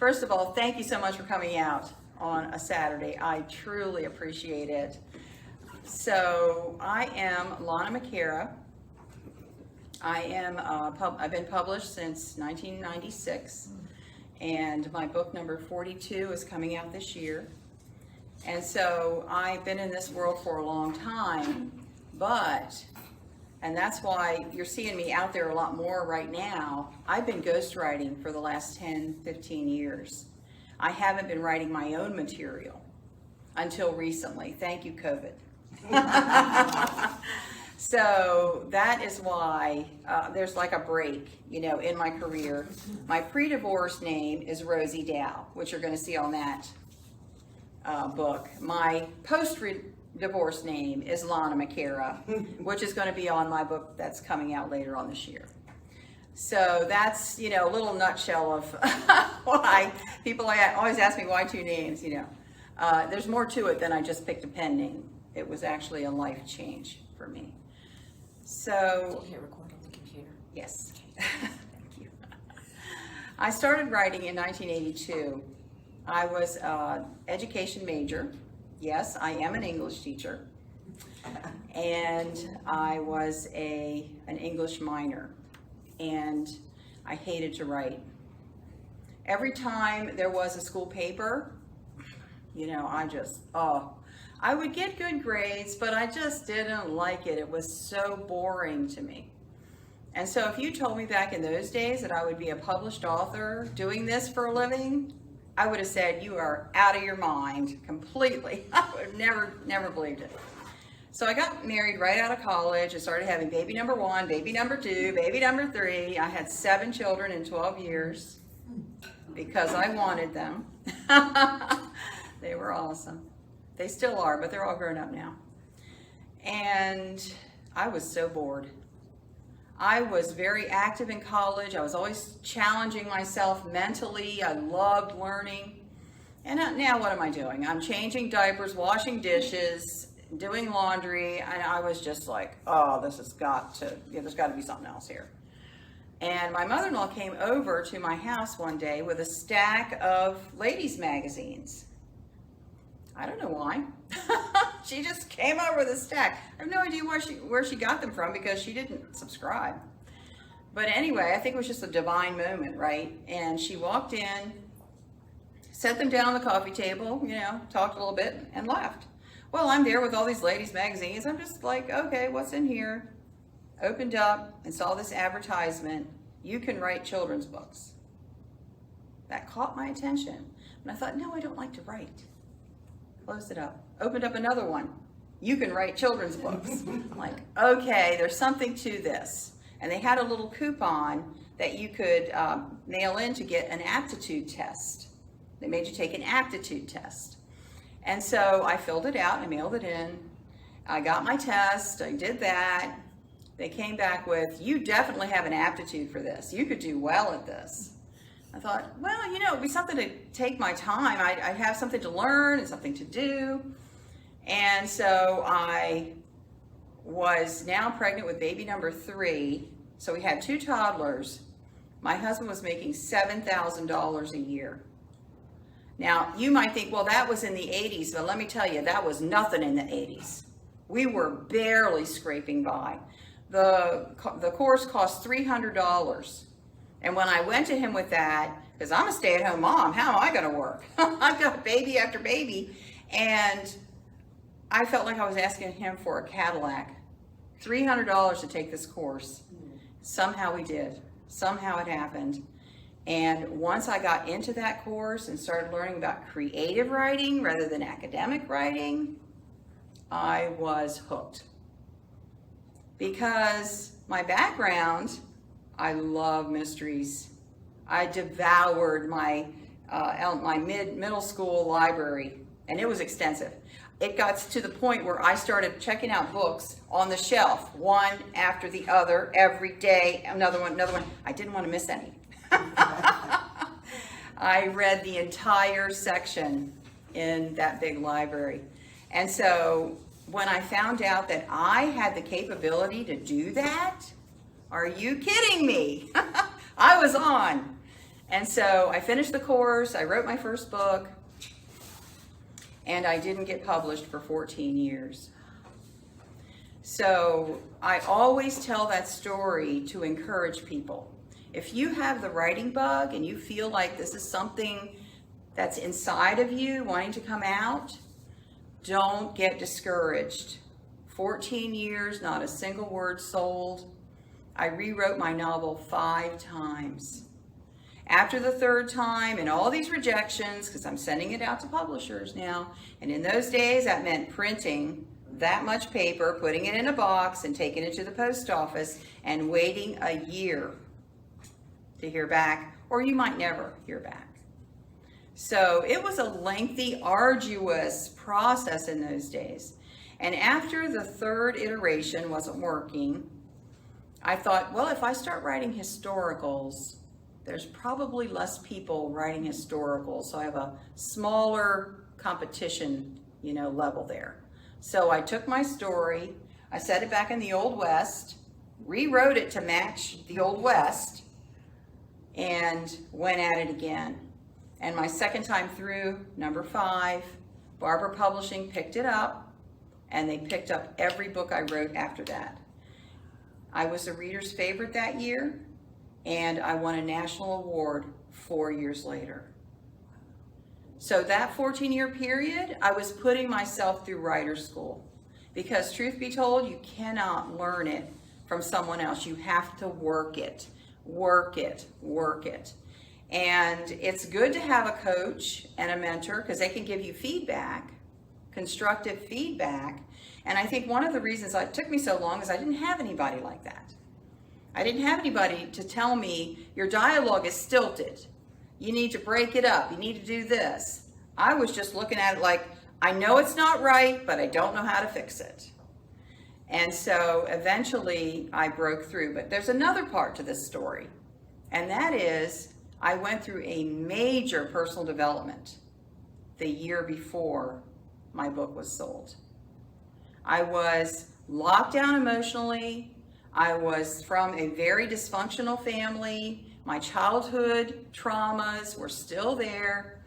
First of all, thank you so much for coming out on a Saturday. I truly appreciate it. So I am Lana McAra. I've been published since 1996, and my book number 42 is coming out this year. And so I've been in this world for a long time, and that's why you're seeing me out there a lot more right now. I've been ghostwriting for the last 10, 15 years. I haven't been writing my own material until recently. Thank you, COVID. So that is why there's like a break, in my career. My pre-divorce name is Rosie Dow, which you're going to see on that book. My post-divorce name is Lana McAra, which is going to be on my book that's coming out later on this year. So that's, a little nutshell of why people always ask me why two names, There's more to it than I just picked a pen name. It was actually a life change for me. So. Did you hit record on the computer? Yes. Thank you. I started writing in 1982. I was an education major. Yes, I am an English teacher. And I was an English minor. And I hated to write. Every time there was a school paper, I would get good grades, but I just didn't like it. It was so boring to me. And so if you told me back in those days that I would be a published author doing this for a living, I would have said, you are out of your mind completely. I would have never believed it. So I got married right out of college. I started having baby number 1, baby number 2, baby number 3. I had 7 children in 12 years because I wanted them. They were awesome. They still are, but they're all grown up now. And I was so bored. I was very active in college. I was always challenging myself mentally. I loved learning. And now what am I doing? I'm changing diapers, washing dishes, doing laundry, and I was just like, oh, there's got to be something else here. And my mother-in-law came over to my house one day with a stack of ladies' magazines. I don't know why. She just came over with a stack. I have no idea where she got them from because she didn't subscribe. But anyway, I think it was just a divine moment, right? And she walked in, set them down on the coffee table, talked a little bit, and left. Well, I'm there with all these ladies' magazines. I'm just like, okay, what's in here? Opened up and saw this advertisement. You can write children's books. That caught my attention. And I thought, no, I don't like to write. Closed it up. Opened up another one. You can write children's books. I'm like, okay, there's something to this. And they had a little coupon that you could mail in to get an aptitude test. They made you take an aptitude test. And so I filled it out, I mailed it in. I got my test, I did that. They came back with, you definitely have an aptitude for this. You could do well at this. I thought, well, it'd be something to take my time. I'd have something to learn and something to do. And so I was now pregnant with baby number 3. So we had 2 toddlers. My husband was making $7,000 a year. Now, you might think, well, that was in the 80s, but let me tell you, that was nothing in the 80s. We were barely scraping by. The course cost $300. And when I went to him with that, because I'm a stay-at-home mom, how am I going to work? I've got baby after baby. And I felt like I was asking him for a Cadillac. $300 to take this course. Somehow we did. Somehow it happened. And once I got into that course and started learning about creative writing rather than academic writing, I was hooked. Because my background, I love mysteries. I devoured my middle school library, and it was extensive. It got to the point where I started checking out books on the shelf, one after the other, every day, another one. I didn't want to miss any. I read the entire section in that big library. And so when I found out that I had the capability to do that, are you kidding me? I was on. And so I finished the course, I wrote my first book, and I didn't get published for 14 years. So I always tell that story to encourage people. If you have the writing bug and you feel like this is something that's inside of you wanting to come out, don't get discouraged. 14 years, not a single word sold. I rewrote my novel 5 times. After the 3rd time, and all these rejections, because I'm sending it out to publishers now, and in those days that meant printing that much paper, putting it in a box, and taking it to the post office, and waiting a year to hear back, or you might never hear back. So it was a lengthy, arduous process in those days. And after the 3rd iteration wasn't working, I thought, well, if I start writing historicals, there's probably less people writing historicals, so I have a smaller competition, level there. So I took my story, I set it back in the Old West, rewrote it to match the Old West, and went at it again. And my second time through, number 5, Barbour Publishing picked it up, and they picked up every book I wrote after that. I was a reader's favorite that year, and I won a national award 4 years later. So that 14-year period, I was putting myself through writer school, because truth be told, you cannot learn it from someone else. You have to work it, work it, work it. And it's good to have a coach and a mentor, because they can give you feedback, constructive feedback. And I think one of the reasons it took me so long is I didn't have anybody like that. I didn't have anybody to tell me, your dialogue is stilted. You need to break it up. You need to do this. I was just looking at it like, I know it's not right, but I don't know how to fix it. And so eventually I broke through. But there's another part to this story, and that is I went through a major personal development the year before my book was sold. I was locked down emotionally. I was from a very dysfunctional family. My childhood traumas were still there.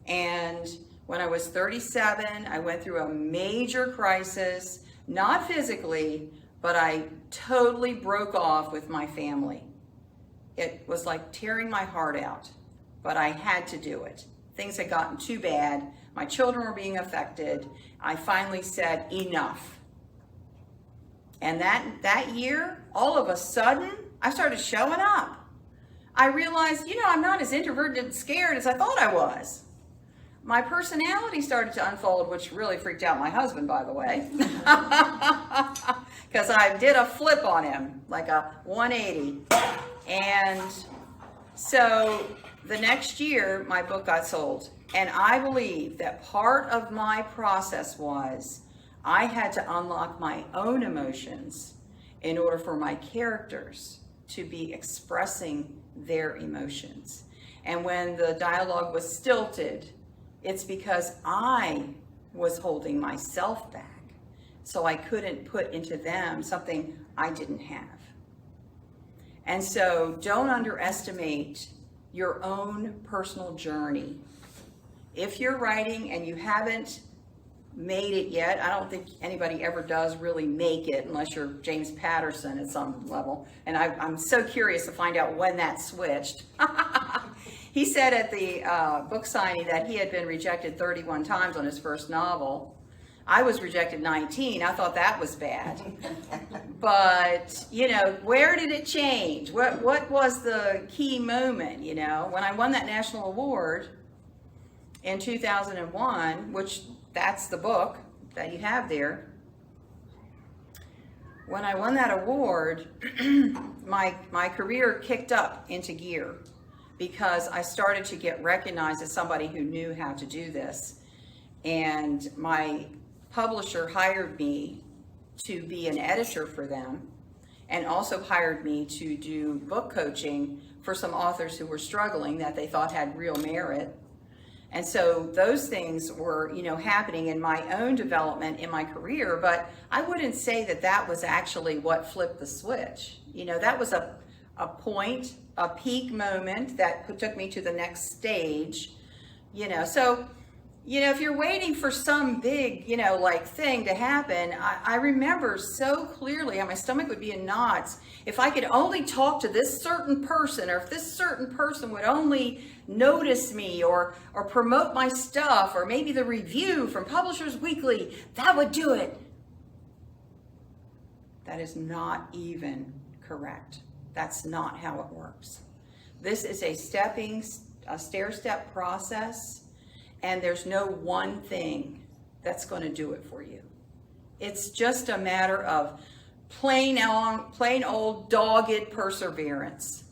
And when I was 37, I went through a major crisis, not physically, but I totally broke off with my family. It was like tearing my heart out, but I had to do it. Things had gotten too bad. My children were being affected. I finally said, enough. And that year, all of a sudden, I started showing up. I realized, I'm not as introverted and scared as I thought I was. My personality started to unfold, which really freaked out my husband, by the way, because I did a flip on him, like a 180. And so the next year, my book got sold. And I believe that part of my process was I had to unlock my own emotions in order for my characters to be expressing their emotions. And when the dialogue was stilted, it's because I was holding myself back, so I couldn't put into them something I didn't have. And so don't underestimate your own personal journey. If you're writing and you haven't made it yet, I don't think anybody ever does really make it unless you're James Patterson at some level. And I'm so curious to find out when that switched. He said at the book signing that he had been rejected 31 times on his first novel. I was rejected 19. I thought that was bad. But, where did it change? What was the key moment, When I won that national award in 2001, which that's the book that you have there. When I won that award, my career kicked up into gear, because I started to get recognized as somebody who knew how to do this. And my publisher hired me to be an editor for them, and also hired me to do book coaching for some authors who were struggling that they thought had real merit. And so those things were, happening in my own development in my career, but I wouldn't say that was actually what flipped the switch. That was a a peak moment that took me to the next stage, So, if you're waiting for some big, like thing to happen, I remember so clearly how my stomach would be in knots. If I could only talk to this certain person, or if this certain person would only notice me or promote my stuff, or maybe the review from Publishers Weekly, that would do it. That is not even correct. That's not how it works. This is a stair-step process. And there's no one thing that's going to do it for you. It's just a matter of plain old dogged perseverance.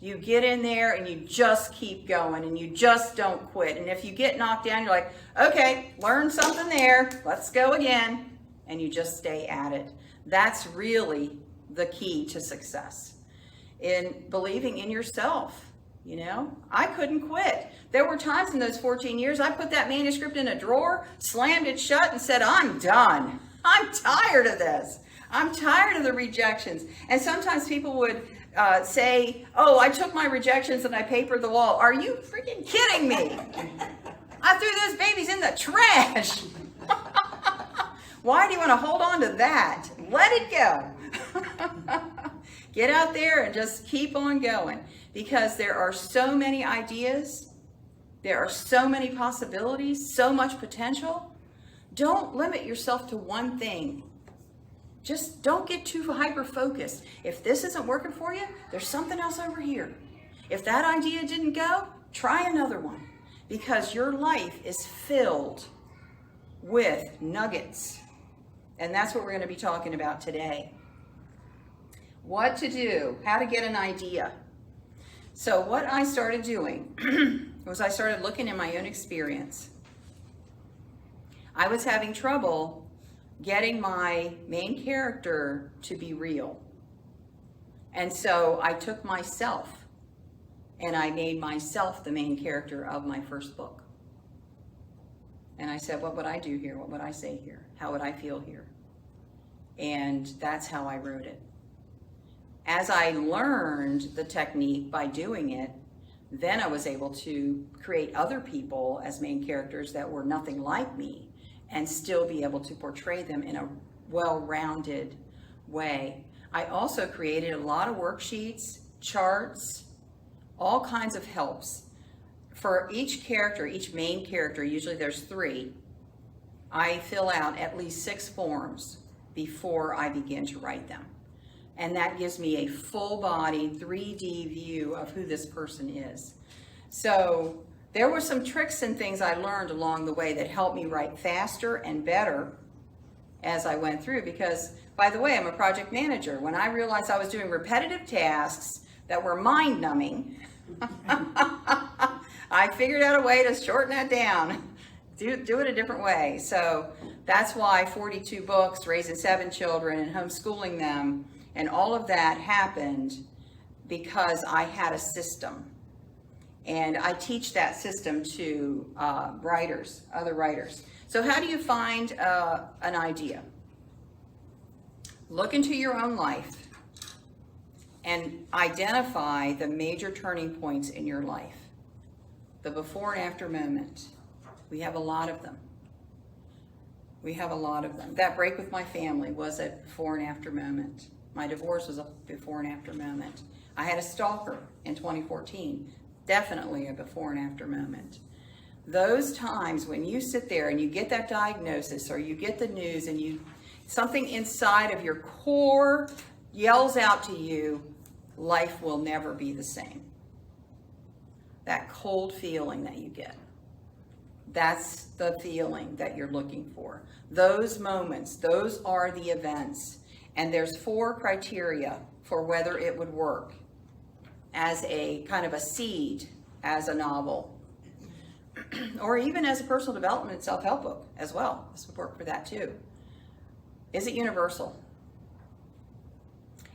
You get in there and you just keep going and you just don't quit. And if you get knocked down, you're like, okay, learn something there. Let's go again. And you just stay at it. That's really the key to success. In believing in yourself. I couldn't quit. There were times in those 14 years I put that manuscript in a drawer, slammed it shut, and said, I'm done. I'm tired of this. I'm tired of the rejections. And sometimes people would say, oh, I took my rejections and I papered the wall. Are you freaking kidding me? I threw those babies in the trash. Why do you want to hold on to that? Let it go. Get out there and just keep on going. Because there are so many ideas, there are so many possibilities, so much potential. Don't limit yourself to one thing. Just don't get too hyper-focused. If this isn't working for you, there's something else over here. If that idea didn't go, try another one. Because your life is filled with nuggets. And that's what we're going to be talking about today. What to do, how to get an idea. So what I started doing was I started looking at my own experience. I was having trouble getting my main character to be real. And so I took myself and I made myself the main character of my first book. And I said, what would I do here? What would I say here? How would I feel here? And that's how I wrote it. As I learned the technique by doing it, then I was able to create other people as main characters that were nothing like me and still be able to portray them in a well-rounded way. I also created a lot of worksheets, charts, all kinds of helps. For each character, each main character, usually there's 3, I fill out at least 6 forms before I begin to write them. And that gives me a full-body 3D view of who this person is. So there were some tricks and things I learned along the way that helped me write faster and better as I went through. Because, by the way, I'm a project manager. When I realized I was doing repetitive tasks that were mind-numbing, I figured out a way to shorten that down, do it a different way. So that's why 42 books, raising 7 children, and homeschooling them, and all of that happened because I had a system. And I teach that system to writers, other writers. So how do you find an idea? Look into your own life and identify the major turning points in your life. The before and after moment. We have a lot of them. That break with my family was a before and after moment. My divorce was a before and after moment. I had a stalker in 2014. Definitely a before and after moment. Those times when you sit there and you get that diagnosis or you get the news and something inside of your core yells out to you, life will never be the same. That cold feeling that you get. That's the feeling that you're looking for. Those moments, those are the events. And there's 4 criteria for whether it would work as a kind of a seed, as a novel, or even as a personal development self-help book as well. This would work for that too. Is it universal?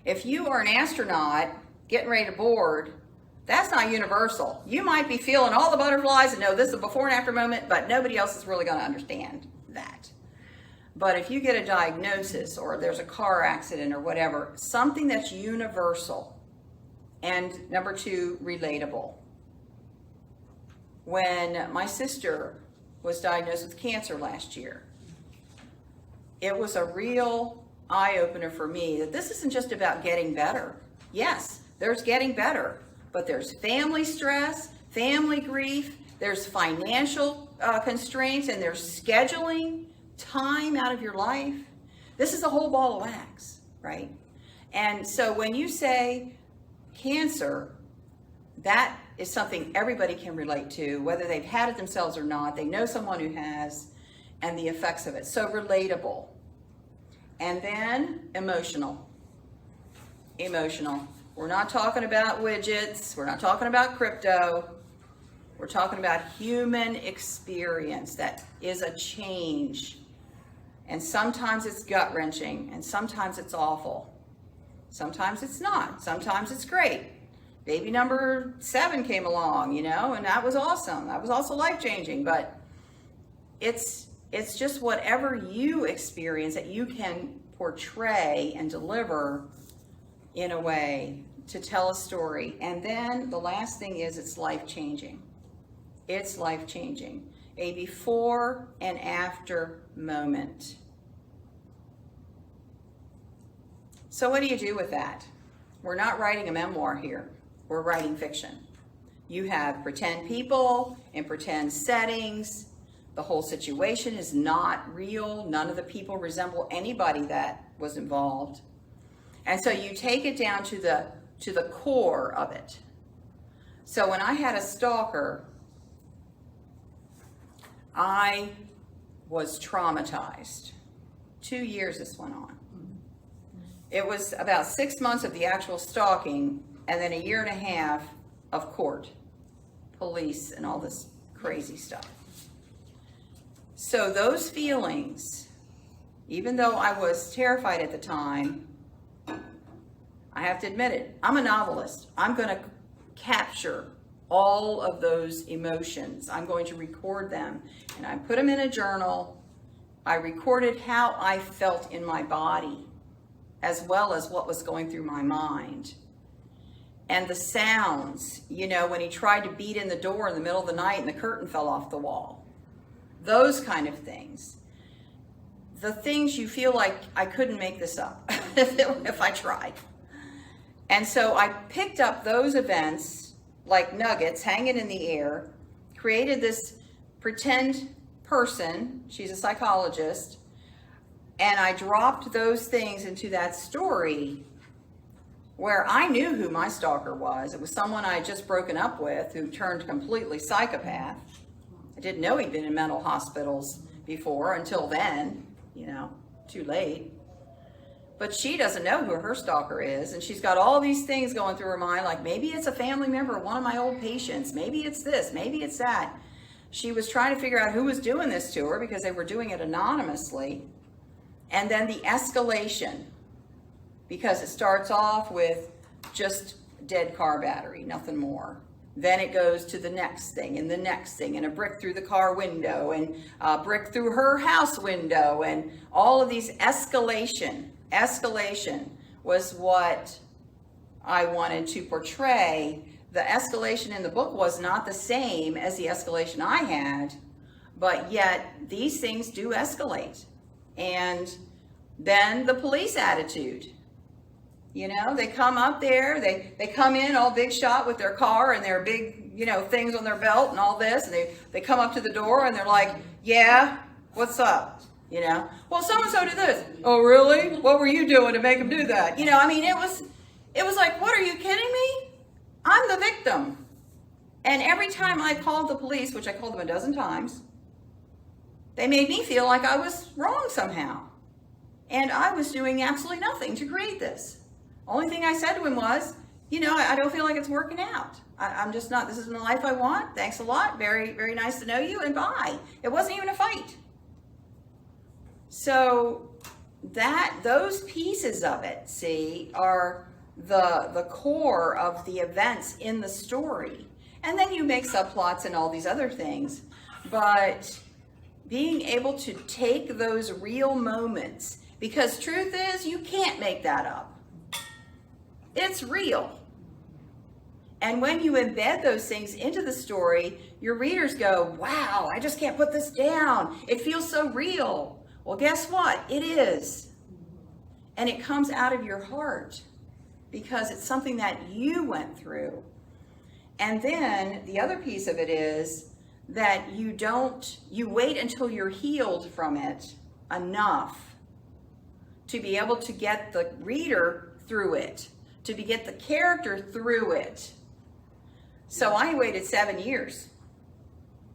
If you are an astronaut getting ready to board, that's not universal. You might be feeling all the butterflies and know this is a before and after moment, but nobody else is really going to understand that. But if you get a diagnosis or there's a car accident or whatever, something that's universal, And number 2, relatable. When my sister was diagnosed with cancer last year, it was a real eye-opener for me that this isn't just about getting better. Yes, there's getting better, but there's family stress, family grief, there's financial constraints, and there's scheduling time out of your life. This is a whole ball of wax, right? And so when you say cancer, that is something everybody can relate to, whether they've had it themselves or not. They know someone who has, and the effects of it. So relatable. And then emotional. Emotional. We're not talking about widgets. We're not talking about crypto. We're talking about human experience that is a change. And sometimes it's gut-wrenching, and sometimes it's awful. Sometimes it's not. Sometimes it's great. Baby number 7 came along, and that was awesome. That was also life-changing, but it's just whatever you experience that you can portray and deliver in a way to tell a story. And then the last thing is it's life-changing. It's life-changing. A before and after moment. So what do you do with that? We're not writing a memoir here. We're writing fiction. You have pretend people in pretend settings. The whole situation is not real. None of the people resemble anybody that was involved. And so you take it down to the core of it. So when I had a stalker, I was traumatized. 2 years this went on. It was about 6 months of the actual stalking, and then 1.5 years of court, police, and all this crazy stuff. So those feelings, even though I was terrified at the time, I have to admit it, I'm a novelist. I'm going to capture all of those emotions. I'm going to record them, and I put them in a journal. I recorded how I felt in my body, as well as what was going through my mind. And the sounds, when he tried to beat in the door in the middle of the night and the curtain fell off the wall. Those kind of things. The things you feel like I couldn't make this up if I tried. And so I picked up those events like nuggets hanging in the air, created this pretend person, she's a psychologist, and I dropped those things into that story where I knew who my stalker was. It was someone I had just broken up with who turned completely psychopath. I didn't know he'd been in mental hospitals before until then, too late. But she doesn't know who her stalker is, and she's got all these things going through her mind, like maybe it's a family member, one of my old patients, maybe it's this, maybe it's that. She was trying to figure out who was doing this to her because they were doing it anonymously. And then the escalation, because it starts off with just dead car battery, nothing more. Then it goes to the next thing and the next thing, and a brick through the car window, and a brick through her house window, and all of these escalation was what I wanted to portray. The escalation in the book was not the same as the escalation I had, but yet these things do escalate. And then the police attitude. They come up there, they come in all big shot with their car and their big, things on their belt and all this, and they come up to the door and they're like, yeah, what's up? Well, so-and-so did this. Oh, really? What were you doing to make them do that? It was like, what, are you kidding me? I'm the victim. And every time I called the police, which I called them 12 times, they made me feel like I was wrong somehow. And I was doing absolutely nothing to create this. Only thing I said to him was, I don't feel like it's working out. I'm just not, this isn't the life I want. Thanks a lot. Very, very nice to know you, and bye. It wasn't even a fight. So those pieces of it, see, are the core of the events in the story. And then you make subplots and all these other things. But being able to take those real moments, because truth is, you can't make that up. It's real. And when you embed those things into the story, your readers go, wow, I just can't put this down. It feels so real. Well, guess what? It is. And it comes out of your heart because it's something that you went through. And then the other piece of it is that you wait until you're healed from it enough to be able to get the reader through it, to get the character through it. So I waited 7 years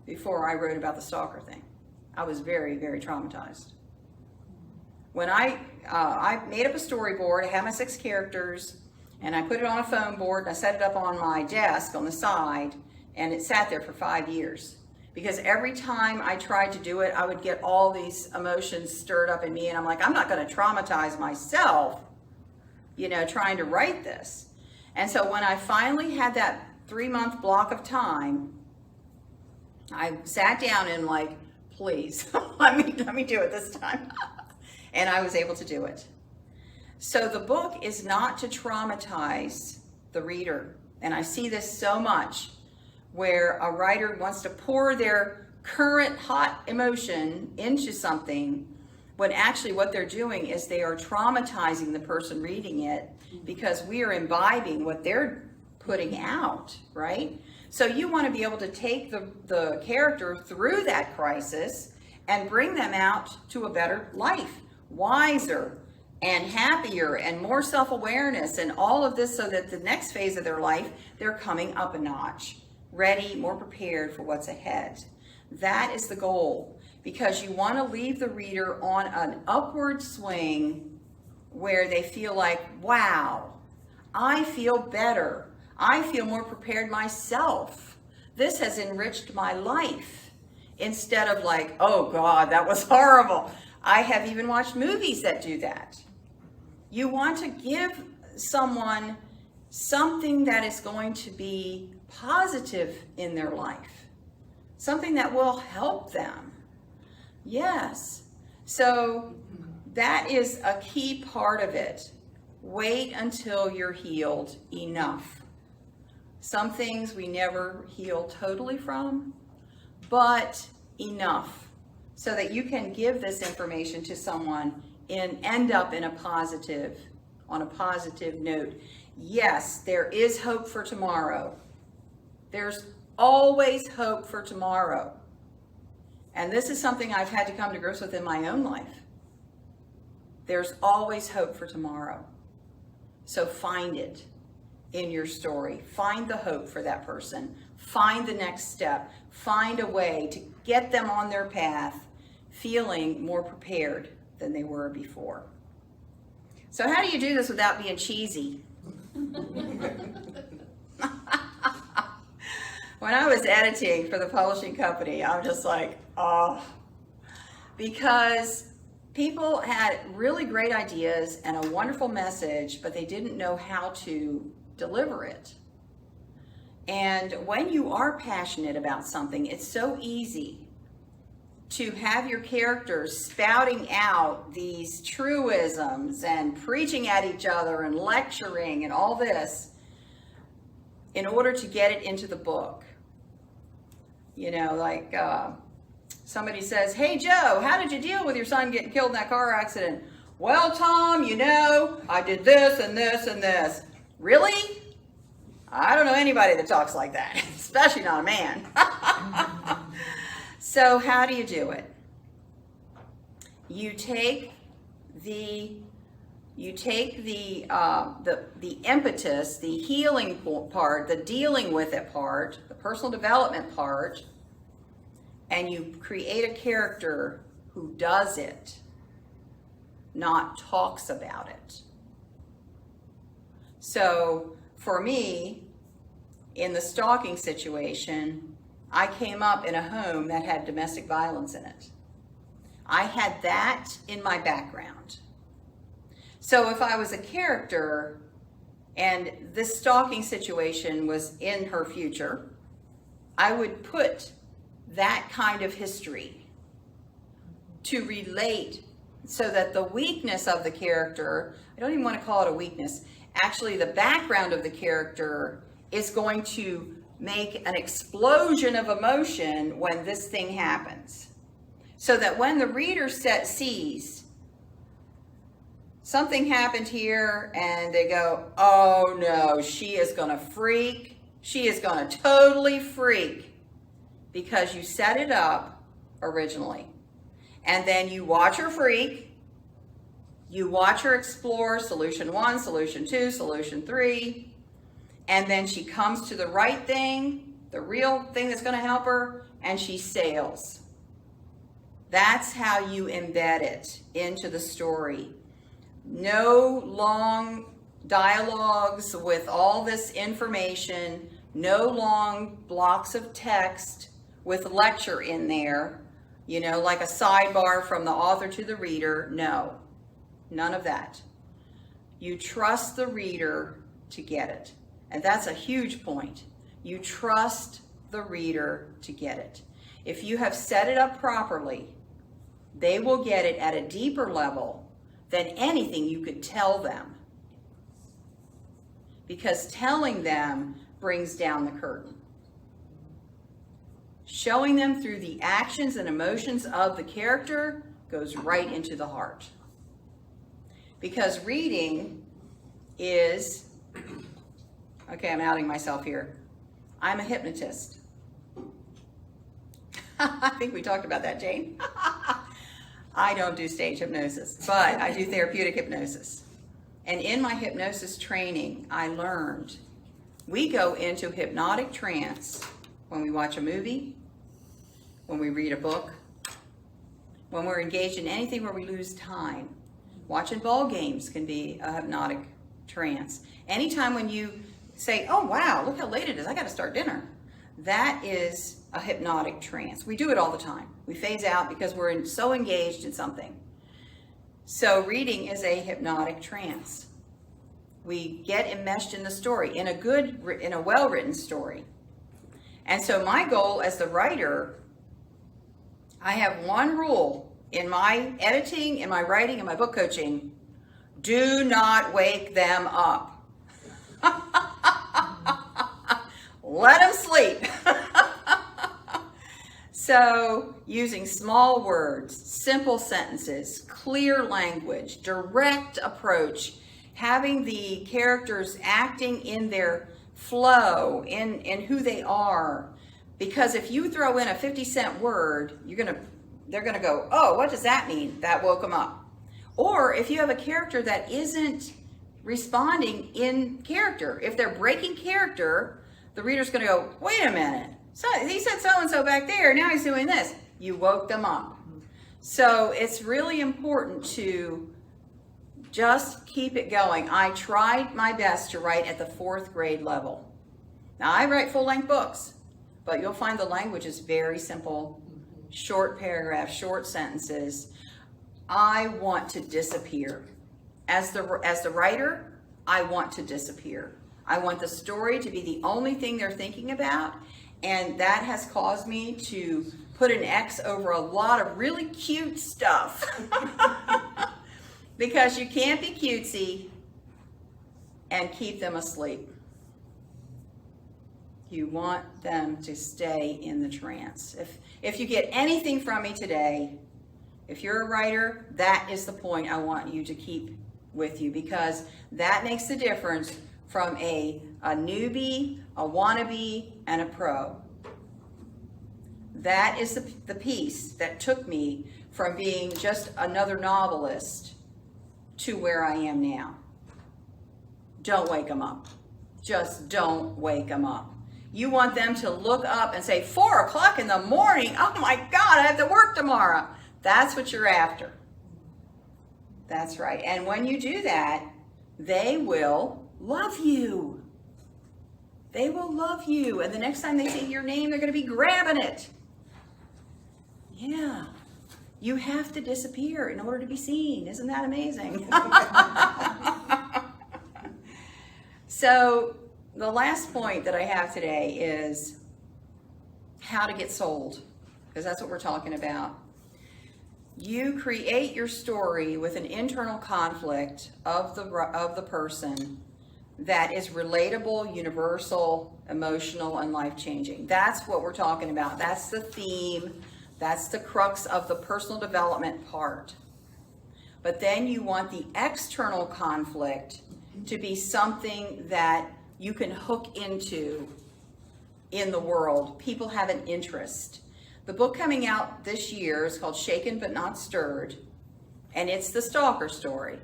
before I wrote about the stalker thing. I was very, very traumatized. When I made up a storyboard, I had my 6 characters, and I put it on a foam board, and I set it up on my desk on the side, and it sat there for 5 years. Because every time I tried to do it, I would get all these emotions stirred up in me, and I'm like, I'm not going to traumatize myself, trying to write this. And so when I finally had that 3-month block of time, I sat down and like, please, let me do it this time. And I was able to do it. So the book is not to traumatize the reader. And I see this so much where a writer wants to pour their current hot emotion into something when actually what they're doing is they are traumatizing the person reading it because we are imbibing what they're putting out, right? So you want to be able to take the character through that crisis and bring them out to a better life, wiser and happier and more self-awareness and all of this so that the next phase of their life, they're coming up a notch, ready, more prepared for what's ahead. That is the goal, because you want to leave the reader on an upward swing where they feel like, wow, I feel better. I feel more prepared myself. This has enriched my life. Instead of like, oh God, that was horrible. I have even watched movies that do that. You want to give someone something that is going to be positive in their life, something that will help them. Yes. So that is a key part of it. Wait until you're healed enough. Some things we never heal totally from, but enough so that you can give this information to someone and end up on a positive note. Yes, there is hope for tomorrow. There's always hope for tomorrow. And this is something I've had to come to grips with in my own life. There's always hope for tomorrow. So find it in your story. Find the hope for that person. Find the next step. Find a way to get them on their path, feeling more prepared than they were before. So how do you do this without being cheesy? When I was editing for the publishing company, I'm just like, oh, because people had really great ideas and a wonderful message, but they didn't know how to deliver it. And when you are passionate about something, it's so easy to have your characters spouting out these truisms and preaching at each other and lecturing and all this in order to get it into the book. Like somebody says, hey Joe, how did you deal with your son getting killed in that car accident? Well, Tom, I did this and this and this. Really? I don't know anybody that talks like that, especially not a man. So how do you do it? You take the impetus, the healing part, the dealing with it part, the personal development part, and you create a character who does it, not talks about it. So for me, in the stalking situation, I came up in a home that had domestic violence in it. I had that in my background. So if I was a character and this stalking situation was in her future, I would put that kind of history to relate so that the weakness of the character, I don't even want to call it a weakness, actually the background of the character is going to make an explosion of emotion when this thing happens. So that when the reader sees something happened here and they go, oh no, she is going to freak. She is going to totally freak, because you set it up originally. And then you watch her freak. You watch her explore solution 1, solution 2, solution 3. And then she comes to the right thing, the real thing that's going to help her, and she sails. That's how you embed it into the story. No long dialogues with all this information, no long blocks of text with lecture in there, like a sidebar from the author to the reader. No, none of that. You trust the reader to get it. And that's a huge point. You trust the reader to get it. If you have set it up properly, they will get it at a deeper level than anything you could tell them. Because telling them brings down the curtain. Showing them through the actions and emotions of the character goes right into the heart. Because reading is, okay, I'm outing myself here. I'm a hypnotist. I think we talked about that, Jane. I don't do stage hypnosis, but I do therapeutic hypnosis. And in my hypnosis training, I learned we go into hypnotic trance when we watch a movie, when we read a book, when we're engaged in anything where we lose time. Watching ball games can be a hypnotic trance. Anytime when you say, oh wow, look how late it is, I gotta start dinner. That is a hypnotic trance. We do it all the time. We phase out because we're so engaged in something. So reading is a hypnotic trance. We get enmeshed in the story, in a well-written story. And so my goal as the writer, I have one rule in my editing, in my writing, in my book coaching: do not wake them up. Let them sleep. So using small words, simple sentences, clear language, direct approach, having the characters acting in their flow, in who they are. Because if you throw in a 50-cent word, they're gonna go, oh, what does that mean? That woke them up. Or if you have a character that isn't responding in character, if they're breaking character, the reader's gonna go, wait a minute. So he said so-and-so back there, now he's doing this. You woke them up. So it's really important to just keep it going. I tried my best to write at the 4th grade level. Now I write full-length books, but you'll find the language is very simple, short paragraphs, short sentences. I want to disappear. As the writer, I want to disappear. I want the story to be the only thing they're thinking about. And that has caused me to put an X over a lot of really cute stuff. Because you can't be cutesy and keep them asleep. You want them to stay in the trance. If you get anything from me today, if you're a writer, that is the point I want you to keep with you, because that makes the difference from a newbie, a wannabe, and a pro. That is the piece that took me from being just another novelist to where I am now. Don't wake them up. Just don't wake them up. You want them to look up and say, 4 o'clock in the morning, oh my God, I have to work tomorrow. That's what you're after. That's right. And when you do that, they will love you. They will love you. And the next time they see your name, they're going to be grabbing it. Yeah. You have to disappear in order to be seen. Isn't that amazing? So the last point that I have today is how to get sold, because that's what we're talking about. You create your story with an internal conflict of the person that is relatable, universal, emotional, and life-changing. That's what we're talking about. That's the theme. That's the crux of the personal development part. But then you want the external conflict to be something that you can hook into in the world. People have an interest. The book coming out this year is called Shaken But Not Stirred, and it's the stalker story.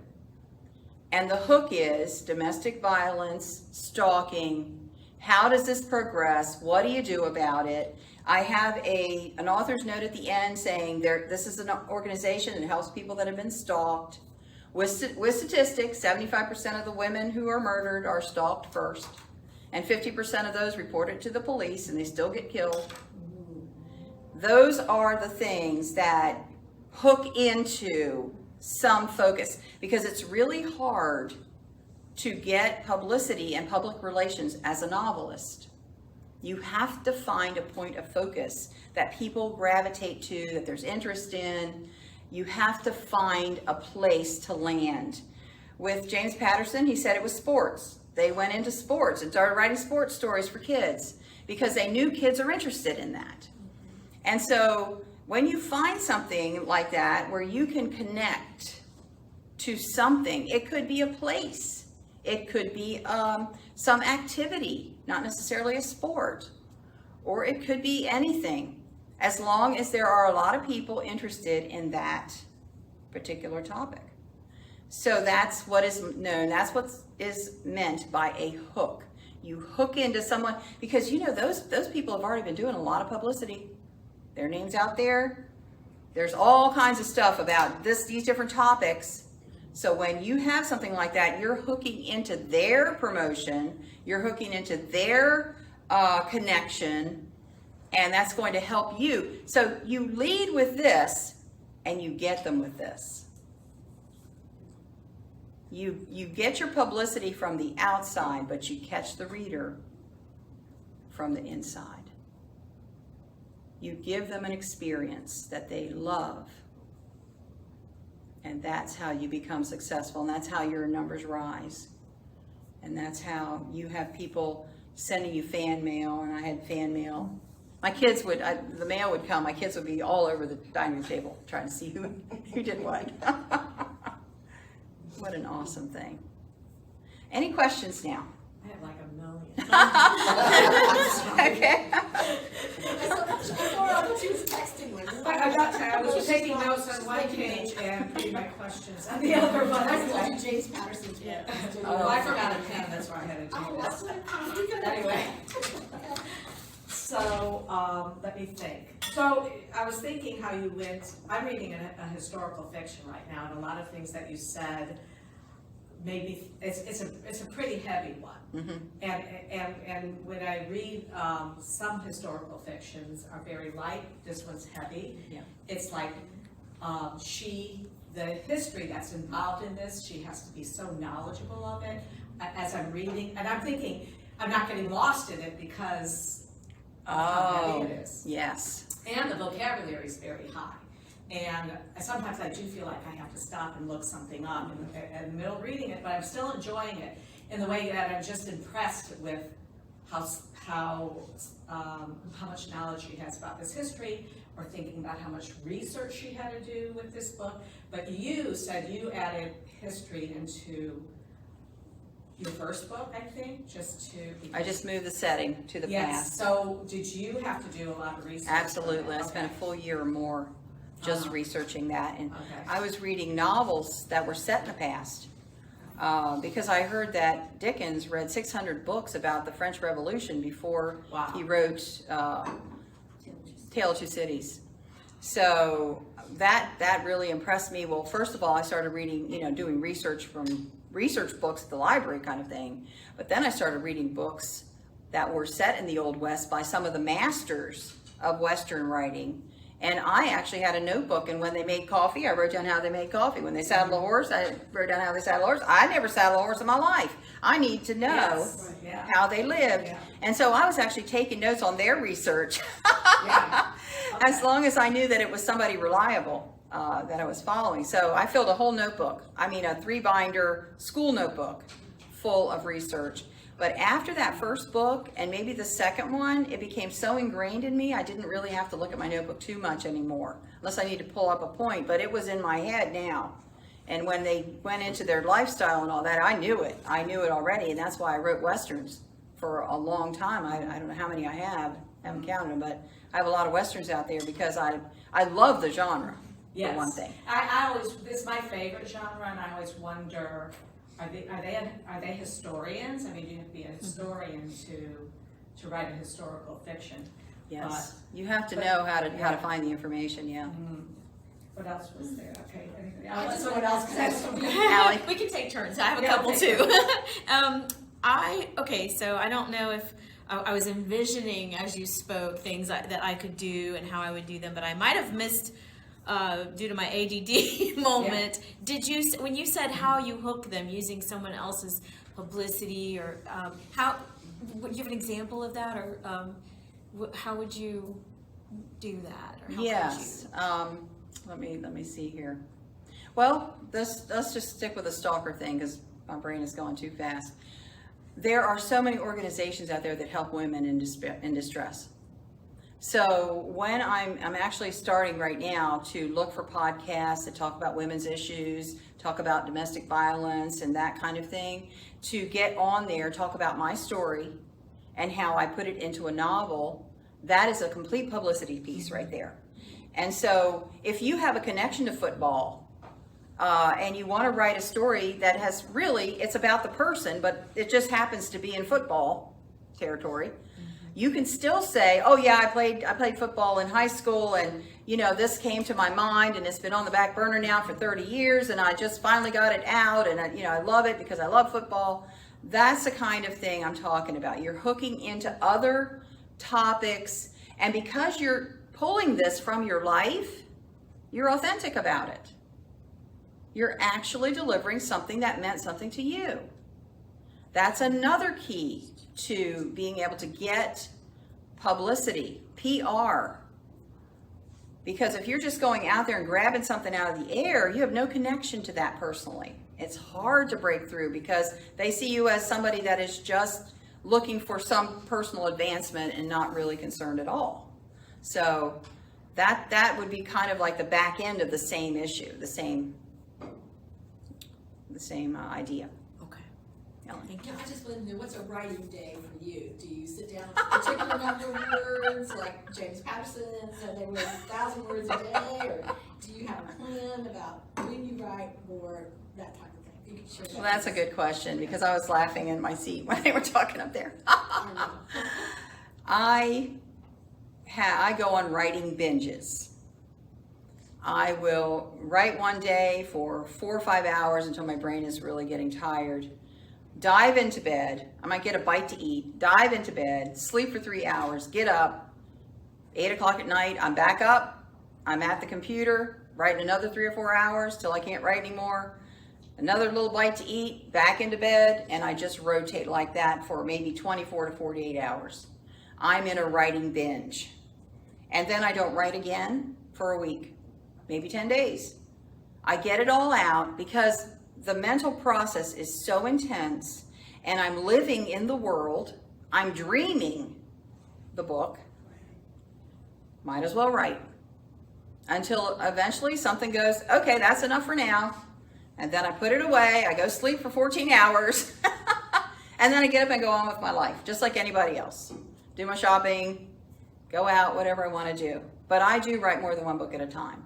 And the hook is domestic violence, stalking. How does this progress? What do you do about it? I have an author's note at the end saying this is an organization that helps people that have been stalked. With statistics, 75% of the women who are murdered are stalked first, and 50% of those report it to the police and they still get killed. Those are the things that hook into some focus, because it's really hard to get publicity and public relations as a novelist. You have to find a point of focus that people gravitate to, that there's interest in. You have to find a place to land. With James Patterson, he said it was sports. They went into sports and started writing sports stories for kids because they knew kids are interested in that. And so when you find something like that where you can connect to something, it could be a place, it could be some activity, not necessarily a sport, or it could be anything, as long as there are a lot of people interested in that particular topic. So that's what is known, that's what is meant by a hook. You hook into someone, because you know those people have already been doing a lot of publicity. Their name's out there. There's all kinds of stuff about these different topics. So when you have something like that, you're hooking into their promotion, you're hooking into their connection, and that's going to help you. So you lead with this, and you get them with this. You get your publicity from the outside, but you catch the reader from the inside. You give them an experience that they love, and that's how you become successful, and that's how your numbers rise, and that's how you have people sending you fan mail. And I had fan mail. My kids would, the mail would come, my kids would be all over the dining room table trying to see who did what. What an awesome thing. Any questions now? I have like a million. Okay. She was texting me. I was taking notes on one page and putting my questions on the other one. I told you James Patterson. Yeah. Oh, I forgot a pen, that's why I had to do this. Anyway. So, let me think. So, I was thinking how you went, I'm reading a historical fiction right now, and a lot of things that you said, maybe, it's a pretty heavy one. Mm-hmm. And when I read, some historical fictions are very light, this one's heavy. Yeah. It's like, the history that's involved in this, she has to be so knowledgeable of it as I'm reading, and I'm thinking, I'm not getting lost in it because how heavy it is. Yes. And the vocabulary is very high. And sometimes I do feel like I have to stop and look something up in the middle of reading it, but I'm still enjoying it in the way that I'm just impressed with how much knowledge she has about this history, or thinking about how much research she had to do with this book. But you said you added history into your first book, I think, I just moved the setting to the past. So did you have to do a lot of research? Absolutely. I spent a full year or more just researching that. And I was reading novels that were set in the past because I heard that Dickens read 600 books about the French Revolution before he wrote Tale of Two Cities. So that really impressed me. Well, first of all, I started reading, doing research from research books at the library kind of thing. But then I started reading books that were set in the Old West by some of the masters of Western writing. And I actually had a notebook, and when they made coffee, I wrote down how they made coffee. When they saddled a horse, I wrote down how they saddled a horse. I never saddled a horse in my life. I need to know how they lived. Yeah. And so I was actually taking notes on their research as long as I knew that it was somebody reliable that I was following. So I filled a whole notebook. I mean, a 3-binder school notebook full of research. But after that first book, and maybe the second one, it became so ingrained in me, I didn't really have to look at my notebook too much anymore, unless I need to pull up a point, but it was in my head now. And when they went into their lifestyle and all that, I knew it. I knew it already, and that's why I wrote Westerns for a long time. I don't know how many I haven't counted them, but I have a lot of Westerns out there because I love the genre, Yes. for one thing. I always, it's my favorite genre, and I always wonder, are they historians? I mean, you have to be a historian to write a historical fiction. Yes, you have to know how to find the information, yeah. What else was there? Okay, anything I else? just Someone else? 'Cause I have some- Allie? We can take turns. I have a Yeah, couple take too. Okay, so I don't know if I was envisioning as you spoke things that I could do and how I would do them, but I might have missed due to my ADD moment. Did you, when you said how you hook them using someone else's publicity, or how? Would you have an example of that, or how would you do that? Or how Yes. Let me see here. Well, let's just stick with the stalker thing because my brain is going too fast. There are so many organizations out there that help women in distress. So when I'm actually starting right now to look for podcasts that talk about women's issues, talk about domestic violence and that kind of thing, to get on there, talk about my story and how I put it into a novel. That is a complete publicity piece right there. And so if you have a connection to football and you want to write a story that has really, it's about the person, but it just happens to be in football territory, you can still say, oh yeah, I played football in high school, and you know, this came to my mind and it's been on the back burner now for 30 years and I just finally got it out, and I love it because I love football. That's the kind of thing I'm talking about. You're hooking into other topics, and because you're pulling this from your life, you're authentic about it. You're actually delivering something that meant something to you. That's another key to being able to get publicity, PR. Because if you're just going out there and grabbing something out of the air, you have no connection to that personally. It's hard to break through because they see you as somebody that is just looking for some personal advancement and not really concerned at all. So that would be kind of like the back end of the same issue, the same idea. Okay. Ellen? Thank you. I just want to know, what's a writing day for you? Do you sit down with a particular number of words, like James Patterson said they wrote 1,000 words a day, or do you have a plan about when you write, or that type of thing? If you could share that. Well, that's a good question because I was laughing in my seat when they were talking up there. I go on writing binges. I will write one day for 4 or 5 hours until my brain is really getting tired. Dive into bed. I might get a bite to eat. Dive into bed. Sleep for 3 hours. Get up. 8 o'clock at night, I'm back up. I'm at the computer, writing another 3 or 4 hours till I can't write anymore. Another little bite to eat, back into bed, and I just rotate like that for maybe 24 to 48 hours. I'm in a writing binge. And then I don't write again for a week, maybe 10 days. I get it all out because the mental process is so intense, and I'm living in the world. I'm dreaming the book. Might as well write. Until eventually something goes, okay, that's enough for now. And then I put it away. I go sleep for 14 hours. And then I get up and go on with my life, just like anybody else. Do my shopping, go out, whatever I want to do. But I do write more than one book at a time.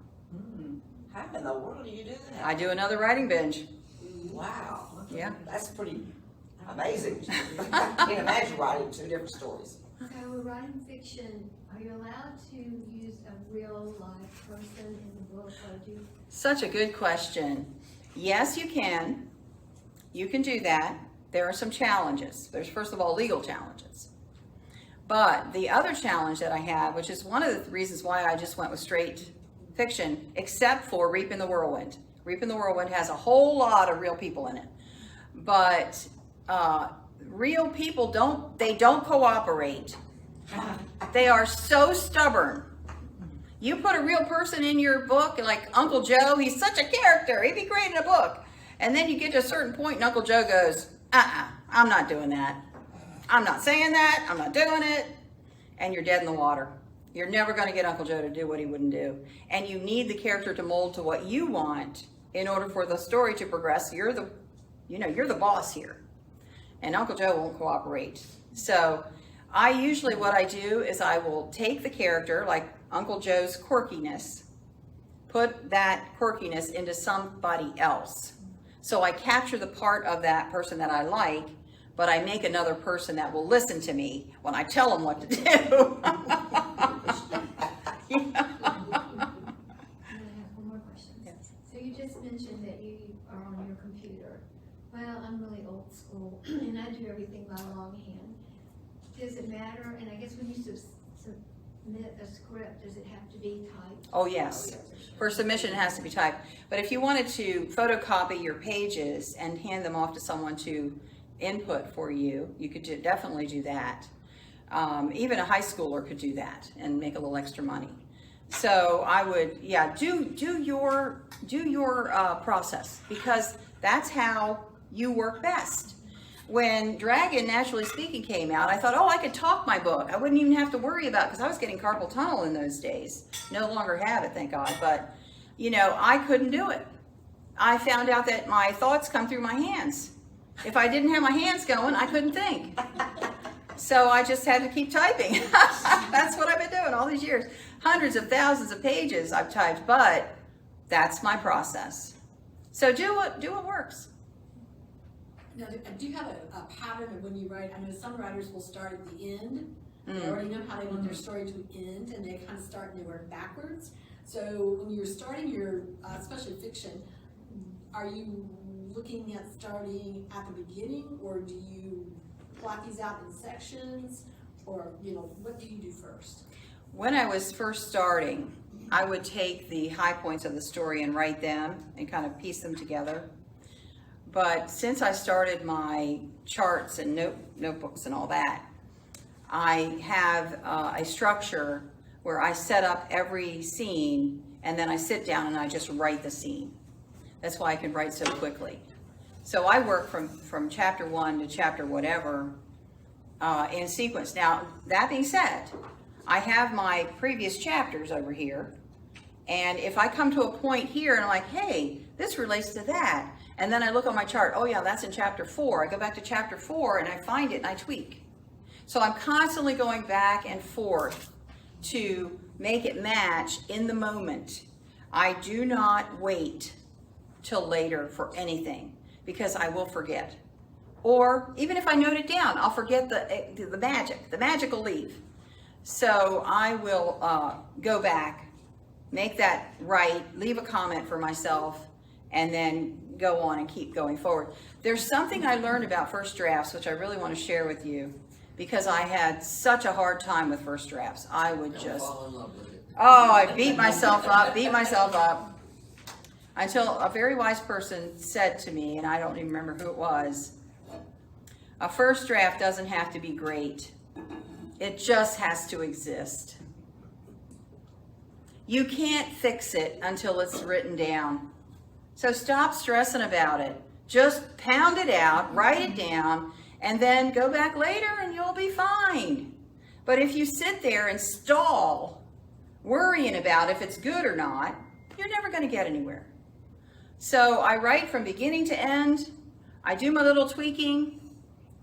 How in the world do you do that? I do another writing binge. Wow. Yeah. That's pretty amazing. I can't imagine writing 2 different stories. So with writing fiction, are you allowed to use a real live person in the book, or do you? Such a good question. Yes, you can. You can do that. There are some challenges. There's, first of all, legal challenges. But the other challenge that I have, which is one of the reasons why I just went with straight fiction, except for Reaping the Whirlwind. Reaping the Whirlwind has a whole lot of real people in it. But real people don't cooperate. They are so stubborn. You put a real person in your book, like Uncle Joe, he's such a character, he'd be great in a book. And then you get to a certain point and Uncle Joe goes, I'm not doing that. I'm not saying that. I'm not doing it. And you're dead in the water. You're never going to get Uncle Joe to do what he wouldn't do. And you need the character to mold to what you want in order for the story to progress. You're the boss here. And Uncle Joe won't cooperate. So what I do is I will take the character, like Uncle Joe's quirkiness, put that quirkiness into somebody else. So I capture the part of that person that I like, but I make another person that will listen to me when I tell them what to do. I have one more question. Yes. So you just mentioned that you are on your computer. Well, I'm really old school and I do everything by longhand. Does it matter? And I guess when you submit a script, does it have to be typed? Oh, yes. For submission, it has to be typed. But if you wanted to photocopy your pages and hand them off to someone to input for you, you could definitely do that. Even a high schooler could do that and make a little extra money. So I would, do your process, because that's how you work best. When Dragon, Naturally Speaking came out, I thought, I could talk my book. I wouldn't even have to worry about it, because I was getting carpal tunnel in those days. No longer have it, thank God. But, I couldn't do it. I found out that my thoughts come through my hands. If I didn't have my hands going, I couldn't think. So I just had to keep typing. That's what I've been doing all these years. Hundreds of thousands of pages I've typed, but that's my process. So do what works. Now, do you have a pattern of when you write? I know some writers will start at the end. They already know how they want their story to end, and they kind of start and they work backwards. So when you're starting your, especially fiction, are you looking at starting at the beginning, or do you plot these out in sections, or what do you do first? When I was first starting, I would take the high points of the story and write them and kind of piece them together. But since I started my charts and notebooks and all that, I have a structure where I set up every scene, and then I sit down and I just write the scene. That's why I can write so quickly. So I work from chapter 1 to chapter whatever in sequence. Now, that being said, I have my previous chapters over here, and if I come to a point here and I'm like, hey, this relates to that, and then I look on my chart, oh yeah, that's in chapter 4. I go back to chapter 4 and I find it and I tweak. So I'm constantly going back and forth to make it match in the moment. I do not wait till later for anything, because I will forget. Or even if I note it down, I'll forget the magic. The magic will leave. So I will go back, make that right, leave a comment for myself, and then go on and keep going forward. There's something I learned about first drafts, which I really want to share with you, because I had such a hard time with first drafts. I would just, Fall in love with it. I beat myself up, until a very wise person said to me, and I don't even remember who it was, a first draft doesn't have to be great. It just has to exist. You can't fix it until it's written down. So stop stressing about it. Just pound it out, write it down, and then go back later and you'll be fine. But if you sit there and stall, worrying about if it's good or not, you're never going to get anywhere. So I write from beginning to end, I do my little tweaking,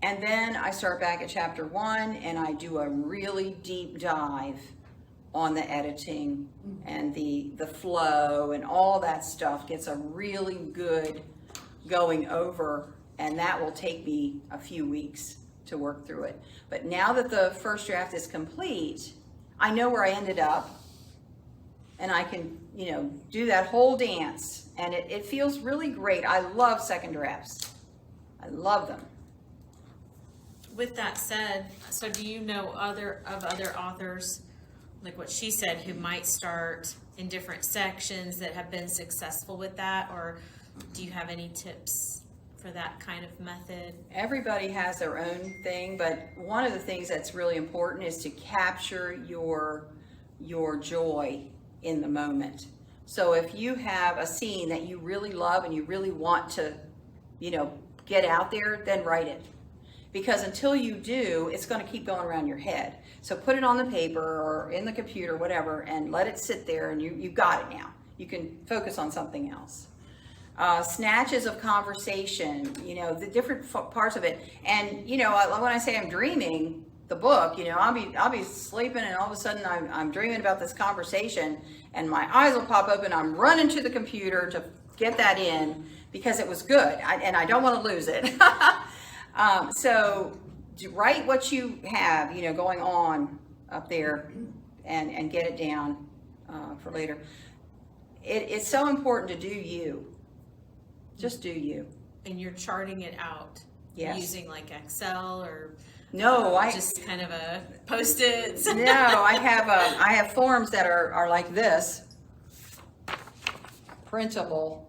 and then I start back at chapter 1 and I do a really deep dive on the editing and the flow and all that stuff. Gets a really good going over, and that will take me a few weeks to work through it. But now that the first draft is complete, I know where I ended up, and I can, do that whole dance, and it feels really great. I love second drafts. I love them. With that said, so do you know other authors, like what she said, who might start in different sections that have been successful with that, or do you have any tips for that kind of method? Everybody has their own thing, but one of the things that's really important is to capture your joy in the moment. So if you have a scene that you really love and you really want to, get out there, then write it. Because until you do, it's going to keep going around your head. So put it on the paper or in the computer, whatever, and let it sit there, and you've got it now. You can focus on something else. Snatches of conversation, the different parts of it. And, when I say I'm dreaming the book, I'll be sleeping, and all of a sudden I'm dreaming about this conversation, and my eyes will pop open. I'm running to the computer to get that in because it was good, and I don't want to lose it. So write what you have, going on up there, and get it down for later. It's so important to do you. Just do you. And you're charting it out. Yes. Using like Excel or No, just kind of a Post-its. No, I have forms that are like this, printable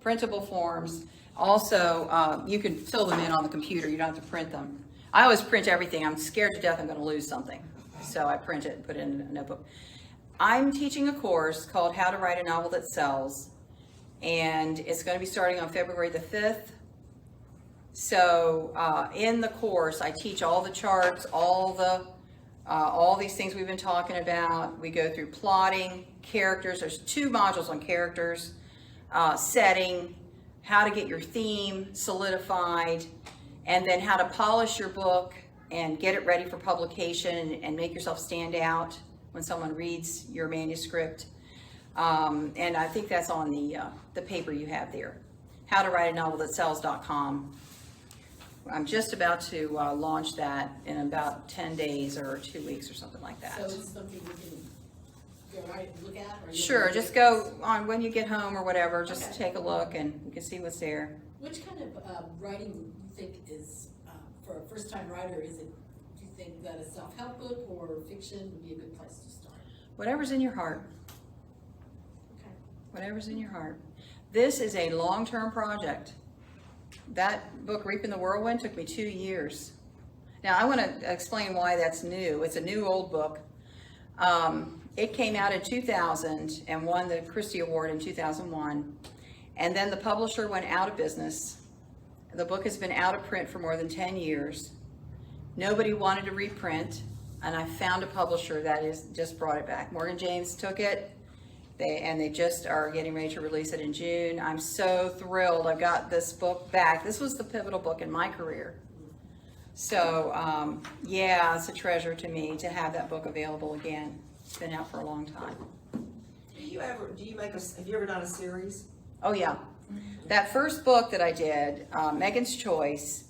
forms. Also, you can fill them in on the computer. You don't have to print them. I always print everything. I'm scared to death I'm going to lose something, so I print it and put it in a notebook. I'm teaching a course called How to Write a Novel That Sells, and it's going to be starting on February the 5th. So in the course, I teach all the charts, all these things we've been talking about. We go through plotting, characters. There's 2 modules on characters, setting, how to get your theme solidified, and then how to polish your book and get it ready for publication and make yourself stand out when someone reads your manuscript. And I think that's on the paper you have there, howtowriteanovelthatsells.com. I'm just about to launch that in about 10 days or 2 weeks or something like that. So it's something we can go right and look at? Or Sure, just go on when you get home or whatever, just Okay. take a look and you can see what's there. Which kind of writing do you think is, for a first-time writer, do you think that a self-help book or fiction would be a good place to start? Whatever's in your heart. Okay. Whatever's in your heart. This is a long-term project. That book, Reaping the Whirlwind, took me 2 years. Now, I want to explain why that's new. It's a new old book. It came out in 2000 and won the Christy Award in 2001. And then the publisher went out of business. The book has been out of print for more than 10 years. Nobody wanted to reprint, and I found a publisher that just brought it back. Morgan James took it. They just are getting ready to release it in June. I'm so thrilled I got this book back. This was the pivotal book in my career. So, yeah, it's a treasure to me to have that book available again. It's been out for a long time. Have you ever done a series? Oh, yeah. That first book that I did, Megan's Choice,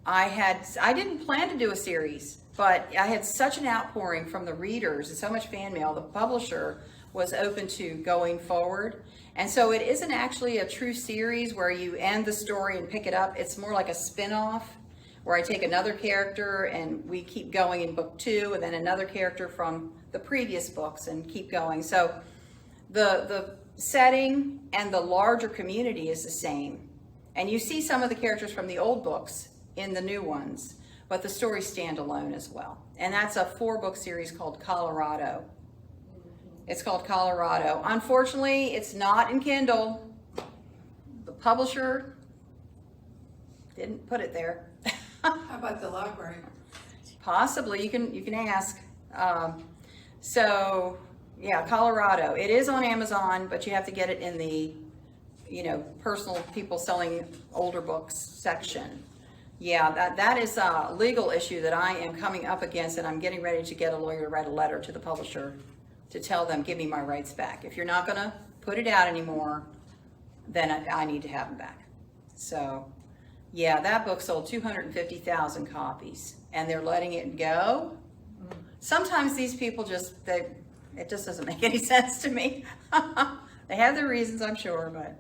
I didn't plan to do a series, but I had such an outpouring from the readers and so much fan mail. The publisher was open to going forward. And so it isn't actually a true series where you end the story and pick it up. It's more like a spin-off where I take another character and we keep going in book 2 and then another character from the previous books and keep going. So the setting and the larger community is the same. And you see some of the characters from the old books in the new ones, but the stories stand alone as well. And that's a 4-book series called Colorado. It's called Colorado. Unfortunately, it's not in Kindle. The publisher didn't put it there. How about the library? Possibly, you can ask. So, yeah, Colorado. It is on Amazon, but you have to get it in the, personal people selling older books section. Yeah, that is a legal issue that I am coming up against, and I'm getting ready to get a lawyer to write a letter to the publisher to tell them, give me my rights back. If you're not going to put it out anymore, then I need to have them back. So, yeah, that book sold 250,000 copies, and they're letting it go. Sometimes these people it just doesn't make any sense to me. They have their reasons, I'm sure, but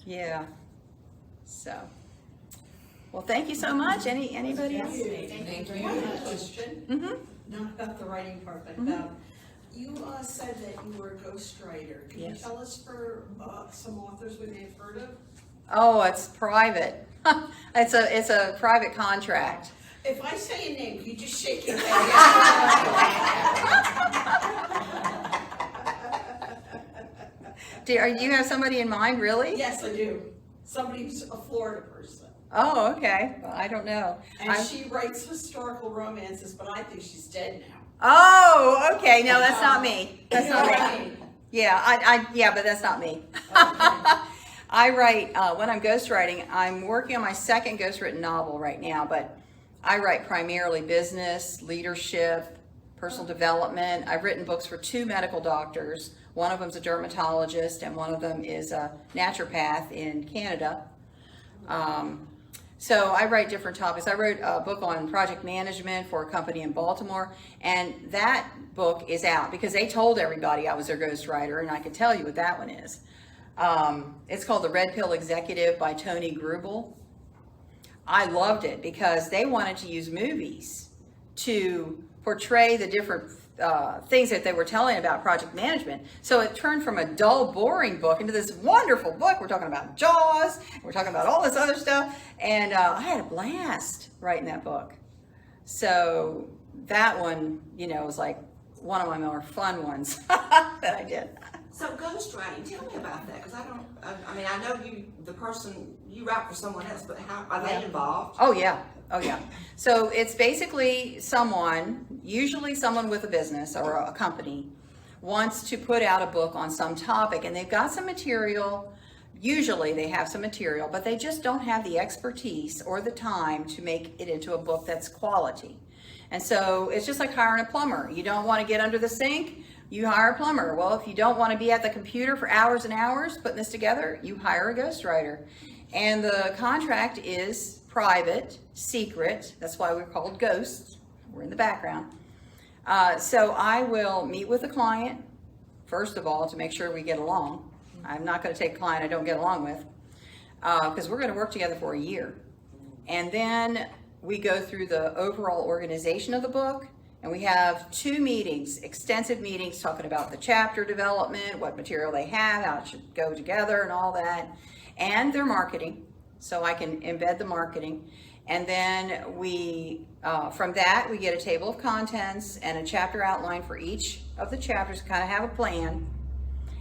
yeah. So, well, thank you so much. Anybody else? Thank you. I have a question, Mm-hmm. not about the writing part, but about, you said that you were a ghostwriter. Can you Yes. tell us for some authors we may have heard of? Oh, it's private. It's a private contract. If I say a name, can you just shake your head? Do you have somebody in mind, really? Yes, I do. Somebody who's a Florida person. Oh, okay. Well, I don't know. And she writes historical romances, but I think she's dead now. Oh, okay. No, that's not me. That's not me. Right. Yeah, yeah, but that's not me. Okay. I write, when I'm ghostwriting, I'm working on my second ghostwritten novel right now, but I write primarily business, leadership, personal development. I've written books for 2 medical doctors. One of them's a dermatologist and one of them is a naturopath in Canada. So I write different topics. I wrote a book on project management for a company in Baltimore, and that book is out because they told everybody I was their ghostwriter, and I can tell you what that one is. It's called The Red Pill Executive by Tony Grubel. I loved it because they wanted to use movies to portray the different things that they were telling about project management. So it turned from a dull, boring book into this wonderful book. We're talking about Jaws, we're talking about all this other stuff, and I had a blast writing that book. So that one, was like one of my more fun ones that I did. So ghostwriting, tell me about that, because I mean, I know the person, you write for someone else, but how, are they involved? Oh yeah. So it's basically usually someone with a business or a company, wants to put out a book on some topic, and they've got some material. Usually they have some material, but they just don't have the expertise or the time to make it into a book that's quality. And so it's just like hiring a plumber. You don't want to get under the sink, you hire a plumber. Well, if you don't want to be at the computer for hours and hours putting this together, you hire a ghostwriter. And the contract is private, secret. That's why we're called ghosts. We're in the background. So I will meet with the client, first of all, to make sure we get along. I'm not going to take a client I don't get along with, because we're going to work together for a year. And then we go through the overall organization of the book, and we have 2 meetings, extensive meetings, talking about the chapter development, what material they have, how it should go together and all that, and their marketing, so I can embed the marketing. And then we, from that, we get a table of contents and a chapter outline for each of the chapters, kind of have a plan.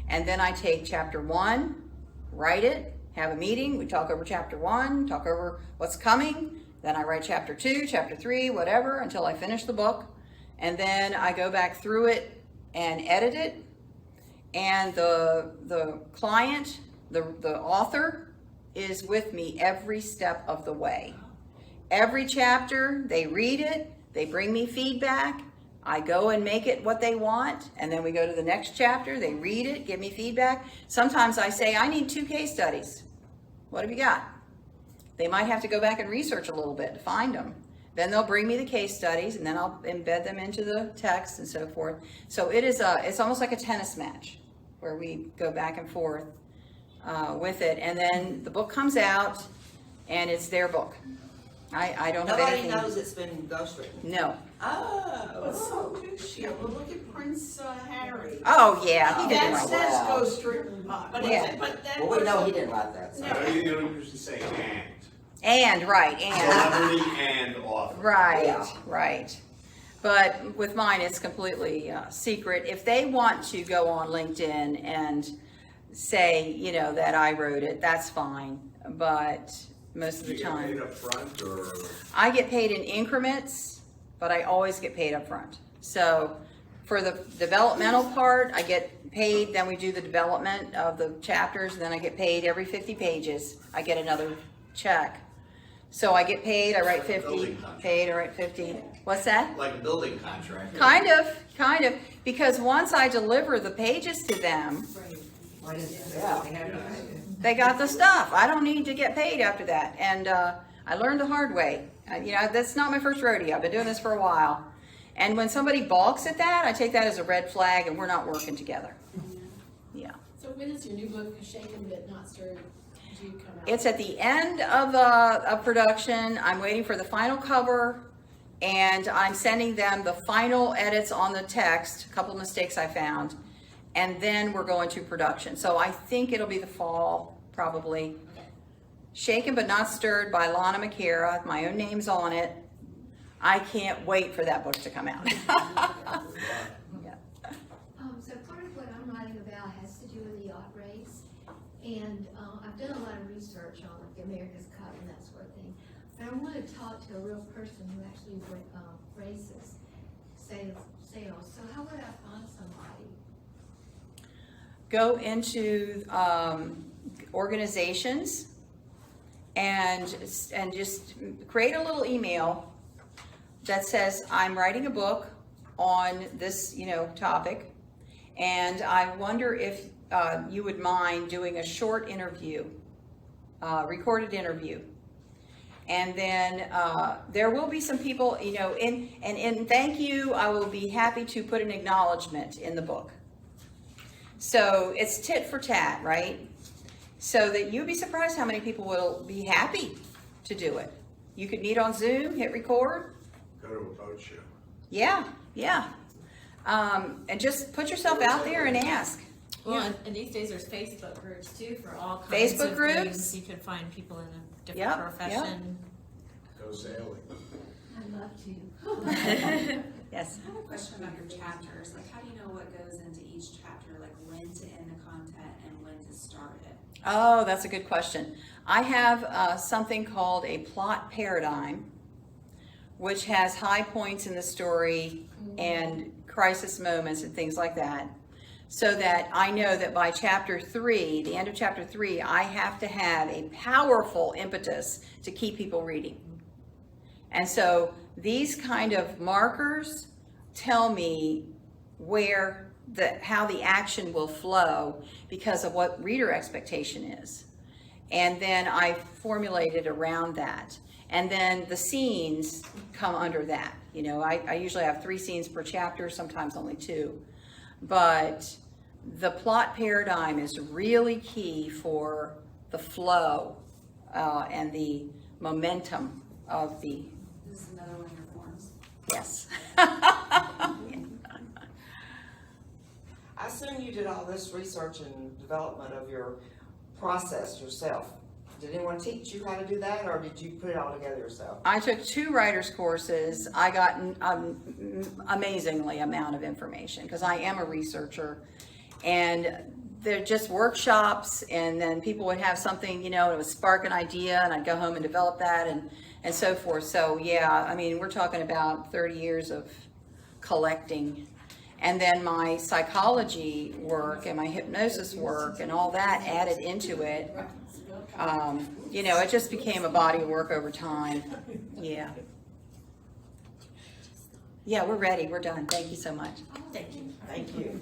And then I take chapter 1, write it, have a meeting, we talk over chapter 1, talk over what's coming, then I write chapter 2, chapter 3, whatever, until I finish the book. And then I go back through it and edit it. And the client, the author, is with me every step of the way. Every chapter, they read it, they bring me feedback, I go and make it what they want, and then we go to the next chapter, they read it, give me feedback. Sometimes I say, I need 2 case studies. What have you got? They might have to go back and research a little bit to find them. Then they'll bring me the case studies, and then I'll embed them into the text and so forth. So it's almost like a tennis match where we go back and forth with it. And then the book comes out, and it's their book. I don't have anything. Nobody knows it's been ghostwritten. No. But so do she. Well, look at Prince Harry. Oh, yeah, he didn't That write says that. ghostwritten, but Yeah. but that Well, we know he didn't write that. So. No. You don't usually say and. And, right, and. Celebrity and author. Right, Yeah. right. But with mine, it's completely secret. If they want to go on LinkedIn and say, that I wrote it, that's fine. But most of the Do you get time, paid up front or? I get paid in increments, but I always get paid up front. So for the developmental part, I get paid, then we do the development of the chapters, and then I get paid every 50 pages. I get another check. So I get paid, I write 50, Building contract. paid, I write 50. What's that? Like a building contract. Kind of, because once I deliver the pages to them, they got the stuff. I don't need to get paid after that. And I learned the hard way. That's not my first rodeo. I've been doing this for a while. And when somebody balks at that, I take that as a red flag, and we're not working together. Yeah. So when is your new book, Shaken But Not Stirred, due come out? It's at the end of production. I'm waiting for the final cover, and I'm sending them the final edits on the text, a couple of mistakes I found, and then we're going to production. So I think it'll be the fall, probably. Shaken But Not Stirred by Lana McAra. My own name's on it. I can't wait for that book to come out. So part of what I'm writing about has to do with the yacht race. And I've done a lot of research on like the America's Cup and that sort of thing. But I want to talk to a real person who actually races sales. So how would I find somebody? Go into organizations and just create a little email that says, I'm writing a book on this, topic, and I wonder if you would mind doing a short interview, recorded interview. And then there will be some people, and thank you, I will be happy to put an acknowledgement in the book. So it's tit for tat, right? So that you'd be surprised how many people will be happy to do it. You could meet on Zoom, hit record. Go to a boat show. Yeah. And just put yourself out there and ask. Well, and these days there's Facebook groups too for all kinds Facebook of groups? things. You can find people in a different Yep, profession. Go sailing. I'd love to. Yes. I have a question about your chapters. Like, how do you know what goes into each chapter? Like, when to end the content and when to start it? Oh, that's a good question. I have something called a plot paradigm, which has high points in the story and crisis moments and things like that, so that I know that by chapter 3, the end of chapter 3, I have to have a powerful impetus to keep people reading. And so these kind of markers tell me how the action will flow because of what reader expectation is. And then I formulate it around that. And then the scenes come under that. I usually have 3 scenes per chapter, sometimes only 2. But the plot paradigm is really key for the flow and the momentum of the, This is another one of your forms. yes. I assume you did all this research and development of your process yourself. Did anyone teach you how to do that, or did you put it all together yourself? I took 2 writers courses. I got amazingly amount of information because I am a researcher, and they're just workshops, and then people would have something, it would spark an idea, and I'd go home and develop that and so forth. So yeah, we're talking about 30 years of collecting. And then my psychology work and my hypnosis work and all that added into it. It just became a body of work over time. Yeah. Yeah, we're ready. We're done. Thank you so much. Thank you. Thank you.